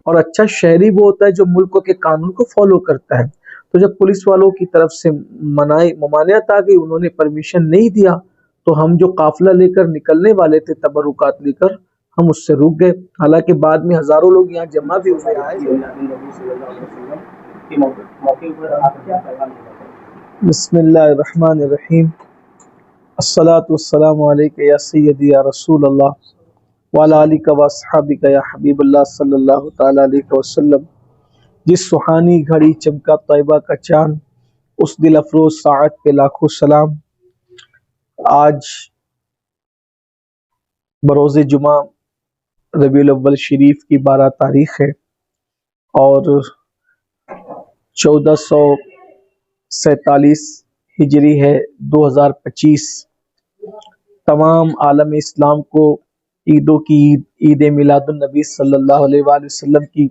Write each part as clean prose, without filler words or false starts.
اور اچھا شہری وہ ہوتا ہے جو ملک کے قانون کو فالو کرتا ہے۔ تو جب پولیس والوں کی طرف سے ممانعت آ گئی، انہوں نے پرمیشن نہیں دیا، تو ہم جو قافلہ لے کر نکلنے والے تھے تبرکات لے کر، ہم اس سے رک گئے، حالانکہ بعد میں ہزاروں لوگ یہاں جمع بھی ہوئے تھے۔ بسم اللہ الرحمن الرحیم، الصلاۃ والسلام علیک یا سیدی یا رسول اللہ وعلی آلک و اصحابک یا حبیب اللہ صلی اللہ تعالی علیہ وسلم۔ جس سہانی گھڑی چمکا طیبہ کا چاند، اس دل افروز ساعت پہ لاکھوں سلام۔ آج بروز جمعہ ربیع الاول شریف کی 12 تاریخ ہے اور 1447 ہجری ہے، 2025۔ تمام عالم اسلام کو عیدوں کی عید میلاد النبی صلی اللہ علیہ وآلہ وسلم کی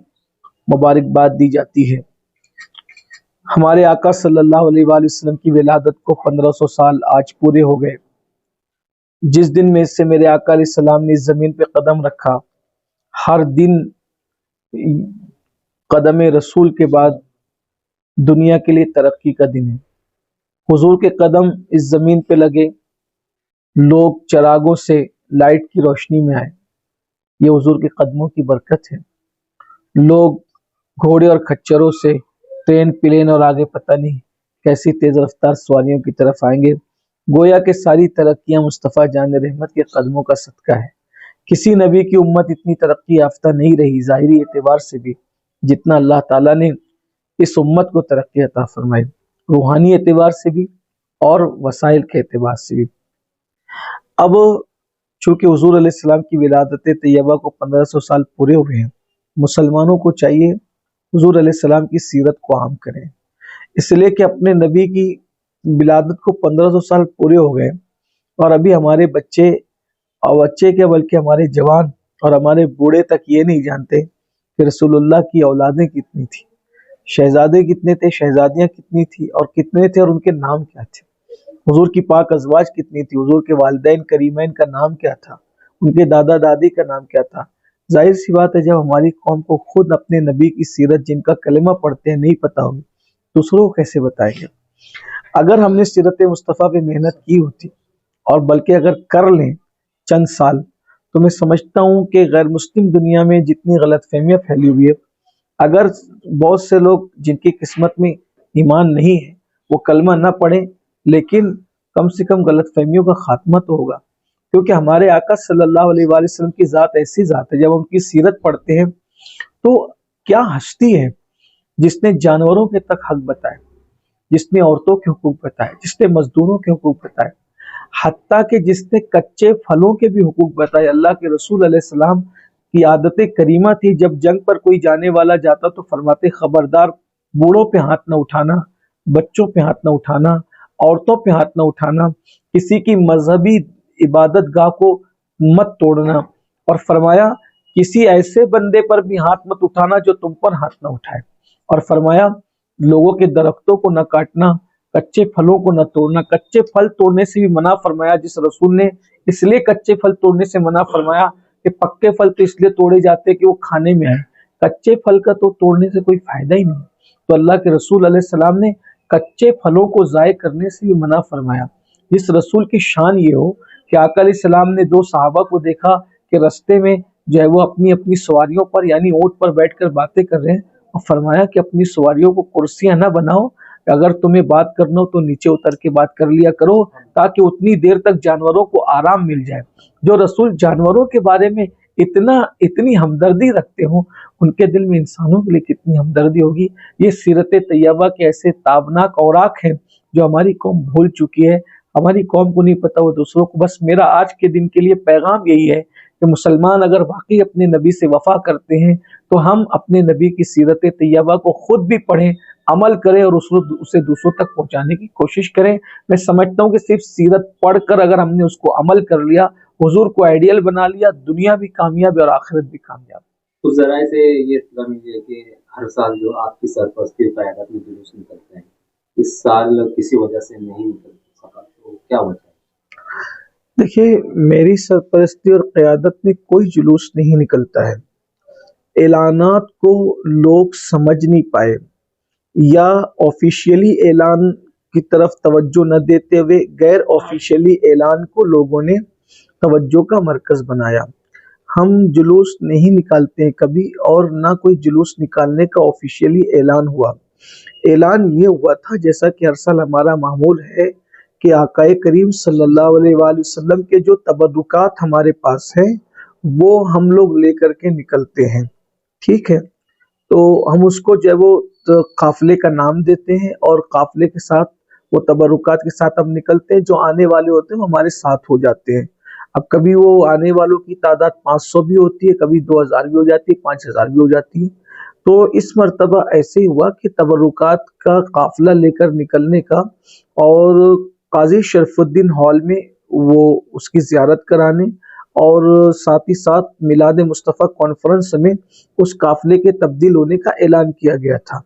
مبارکباد دی جاتی ہے۔ ہمارے آقا صلی اللہ علیہ وآلہ وسلم کی ولادت کو 1500 سال آج پورے ہو گئے۔ جس دن میں سے میرے آقا علیہ السلام نے اس زمین پہ قدم رکھا، ہر دن قدم رسول کے بعد دنیا کے لیے ترقی کا دن ہے۔ حضور کے قدم اس زمین پہ لگے، لوگ چراغوں سے لائٹ کی روشنی میں آئے، یہ حضور کے قدموں کی برکت ہے۔ لوگ گھوڑے اور کھچروں سے ٹرین پلین اور آگے پتہ نہیں کیسی تیز رفتار سواریوں کی طرف آئیں گے۔ گویا کہ ساری ترقیاں مصطفیٰ جان رحمت کے قدموں کا صدقہ ہے۔ کسی نبی کی امت اتنی ترقی یافتہ نہیں رہی ظاہری اعتبار سے بھی جتنا اللہ تعالیٰ نے اس امت کو ترقی عطا فرمائی، روحانی اعتبار سے بھی اور وسائل کے اعتبار سے بھی۔ اب چونکہ حضور علیہ السلام کی ولادت طیبہ کو 1500 سال پورے ہوئے ہیں، مسلمانوں کو چاہیے حضور علیہ السلام کی سیرت کو عام کریں، اس لیے کہ اپنے نبی کی ولادت کو 1500 سال پورے ہو گئے اور ابھی ہمارے بچے کیا بلکہ ہمارے جوان اور ہمارے بوڑھے تک یہ نہیں جانتے کہ رسول اللہ کی اولادیں کتنی تھی، شہزادے کتنے تھے، شہزادیاں کتنی تھی اور کتنے تھے اور ان کے نام کیا تھے، حضور کی پاک ازواج کتنی تھی، حضور کے والدین کریمین کا نام کیا تھا، ان کے دادا دادی کا نام کیا تھا۔ ظاہر سی بات ہے جب ہماری قوم کو خود اپنے نبی کی سیرت جن کا کلمہ پڑھتے ہیں نہیں پتہ ہوگی، دوسروں کو کیسے بتائیں گے؟ اگر ہم نے سیرت مصطفیٰ پہ محنت کی ہوتی اور بلکہ اگر کر لیں چند سال، تو میں سمجھتا ہوں کہ غیر مسلم دنیا میں جتنی غلط فہمیاں پھیلی ہوئی ہے، اگر بہت سے لوگ جن کی قسمت میں ایمان نہیں ہے وہ کلمہ نہ پڑھیں، لیکن کم سے کم غلط فہمیوں کا خاتمہ تو ہوگا، کیونکہ ہمارے آقا صلی اللہ علیہ وآلہ وسلم کی ذات ایسی ذات ہے، جب ہم ان کی سیرت پڑھتے ہیں تو کیا ہستی ہے جس نے جانوروں کے تک حق بتائے، جس نے عورتوں کے حقوق بتائے، جس نے مزدوروں کے حقوق بتائے، حتیٰ کہ جس نے کچے پھلوں کے بھی حقوق بتائے۔ اللہ کے رسول علیہ السلام کی عادت کریمہ تھی، جب جنگ پر کوئی جانے والا جاتا تو فرماتے خبردار بوڑھوں پہ ہاتھ نہ اٹھانا، بچوں پہ ہاتھ نہ اٹھانا، عورتوں پہ ہاتھ نہ اٹھانا، کسی کی مذہبی عبادت گاہ کو مت توڑنا، اور فرمایا کسی ایسے بندے پر بھی ہاتھ مت اٹھانا جو تم پر ہاتھ نہ اٹھائے، اور فرمایا لوگوں کے درختوں کو نہ کاٹنا، کچے پھلوں کو نہ توڑنا۔ کچے پھل توڑنے سے بھی منع فرمایا، جس رسول نے اس لیے کچے پھل توڑنے سے منع فرمایا کہ پکے پھل تو اس لیے توڑے جاتے کہ وہ کھانے میں آئے، کچے پھل کا تو توڑنے سے کوئی فائدہ ہی نہیں۔ تو اللہ کے رسول علیہ السلام نے کچے پھلوں کو ضائع کرنے سے بھی منع فرمایا۔ جس رسول کی شان یہ ہو کہ آقا علیہ السلام نے 2 صحابہ کو دیکھا کہ رستے میں جو ہے وہ اپنی اپنی سواریوں پر یعنی اونٹ پر بیٹھ کر باتیں کر رہے ہیں، اور فرمایا کہ اپنی سواریوں کو کرسیاں نہ بناؤ، اگر تمہیں بات کرنا ہو تو نیچے اتر کے بات کر لیا کرو تاکہ اتنی دیر تک جانوروں کو آرام مل جائے۔ جو رسول جانوروں کے بارے میں اتنی ہمدردی رکھتے ہوں، ان کے دل میں انسانوں کے لیے کتنی ہمدردی ہوگی۔ یہ سیرت طیبہ کے ایسے تابناک اوراق ہیں جو ہماری قوم بھول چکی ہے، ہماری قوم کو نہیں پتہ وہ دوسروں کو۔ بس میرا آج کے دن کے لیے پیغام یہی ہے کہ مسلمان اگر واقعی اپنے نبی سے وفا کرتے ہیں تو ہم اپنے نبی کی سیرت طیبہ کو خود بھی پڑھیں، عمل کریں اور اسے دوسروں تک پہنچانے کی کوشش کریں۔ میں سمجھتا ہوں کہ صرف سیرت پڑھ کر اگر ہم نے اس کو عمل کر لیا، حضور کو آئیڈیل بنا لیا، دنیا بھی کامیاب اور آخرت بھی کامیاب۔ اس ذرائع سے یہ اطلاع ملی ہے کہ ہر سال جو آپ کی سرپرستی و قیادت میں جلوس نکلتے ہیں، اس سال کسی وجہ سے نہیں نکل سکا، تو کیا وجہ ہے؟ دیکھیے، میری سرپرستی اور قیادت میں کوئی جلوس نہیں نکلتا ہے، اعلانات کو لوگ سمجھ نہیں پائے یا آفیشیلی اعلان کی طرف توجہ نہ دیتے ہوئے غیر آفیشیلی اعلان کو لوگوں نے توجہ کا مرکز بنایا۔ ہم جلوس نہیں نکالتے ہیں کبھی، اور نہ کوئی جلوس نکالنے کا آفیشیلی اعلان ہوا۔ اعلان یہ ہوا تھا، جیسا کہ ہر سال ہمارا معمول ہے، کہ آقا کریم صلی اللہ علیہ وآلہ وسلم کے جو تبرکات ہمارے پاس ہیں وہ ہم لوگ لے کر کے نکلتے ہیں، ٹھیک ہے؟ تو ہم اس کو جو ہے وہ قافلے کا نام دیتے ہیں، اور قافلے کے ساتھ وہ تبرکات کے ساتھ ہم نکلتے ہیں۔ جو آنے والے ہوتے ہیں وہ ہمارے ساتھ ہو جاتے ہیں۔ اب کبھی وہ آنے والوں کی تعداد 500 بھی ہوتی ہے، کبھی 2000 بھی ہو جاتی ہے، 5000 بھی ہو جاتی ہے۔ تو اس مرتبہ ایسے ہی ہوا کہ تبرکات کا قافلہ لے کر نکلنے کا، اور قاضی شرف الدین ہال میں وہ اس کی زیارت کرانے، اور ساتھ ہی ساتھ میلاد مصطفیٰ کانفرنس میں اس قافلے کے تبدیل ہونے کا اعلان کیا گیا تھا۔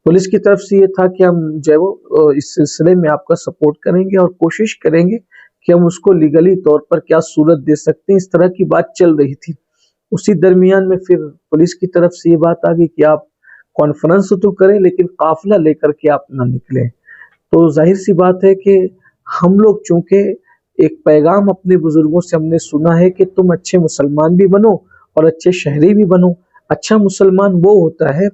پولیس کی طرف سے یہ تھا کہ ہم جو ہے وہ اس سلسلے میں آپ کا سپورٹ کریں گے، اور کوشش کریں گے کہ ہم اس کو لیگلی طور پر کیا صورت دے سکتے ہیں۔ اس طرح کی بات چل رہی تھی۔ اسی درمیان میں پھر پولیس کی طرف سے یہ بات آ گئی کہ آپ کانفرنس تو کریں لیکن قافلہ لے کر کے آپ نہ نکلیں۔ تو ظاہر سی بات ہے کہ ہم لوگ چونکہ ایک پیغام اپنے بزرگوں سے ہم نے سنا ہے کہ تم اچھے مسلمان بھی بنو اور اچھے شہری بھی بنو۔ اچھا مسلمان وہ ہوتا ہے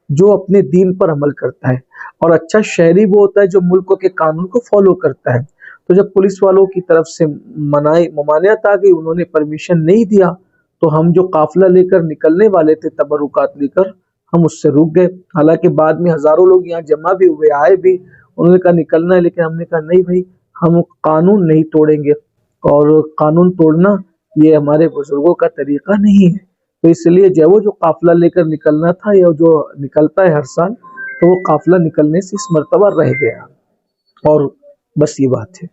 جو اپنے دین پر عمل کرتا ہے، اور اچھا شہری وہ ہوتا ہے جو ملک کے قانون کو فالو کرتا ہے۔ تو جب پولیس والوں کی طرف سے ممانعت آ گئی، انہوں نے پرمیشن نہیں دیا، تو ہم جو قافلہ لے کر نکلنے والے تھے تبرکات لے کر، ہم اس سے رک گئے۔ حالانکہ بعد میں ہزاروں لوگ یہاں جمع بھی ہوئے، آئے بھی، انہوں نے کہا نکلنا ہے، لیکن ہم نے کہا نہیں بھائی، ہم قانون نہیں توڑیں گے، اور قانون توڑنا یہ ہمارے بزرگوں کا طریقہ نہیں ہے۔ تو اس لیے جو قافلہ لے کر نکلنا تھا، یا جو نکلتا ہے ہر سال، تو وہ قافلہ نکلنے سے اس مرتبہ رہ گیا، اور بس یہ بات ہے۔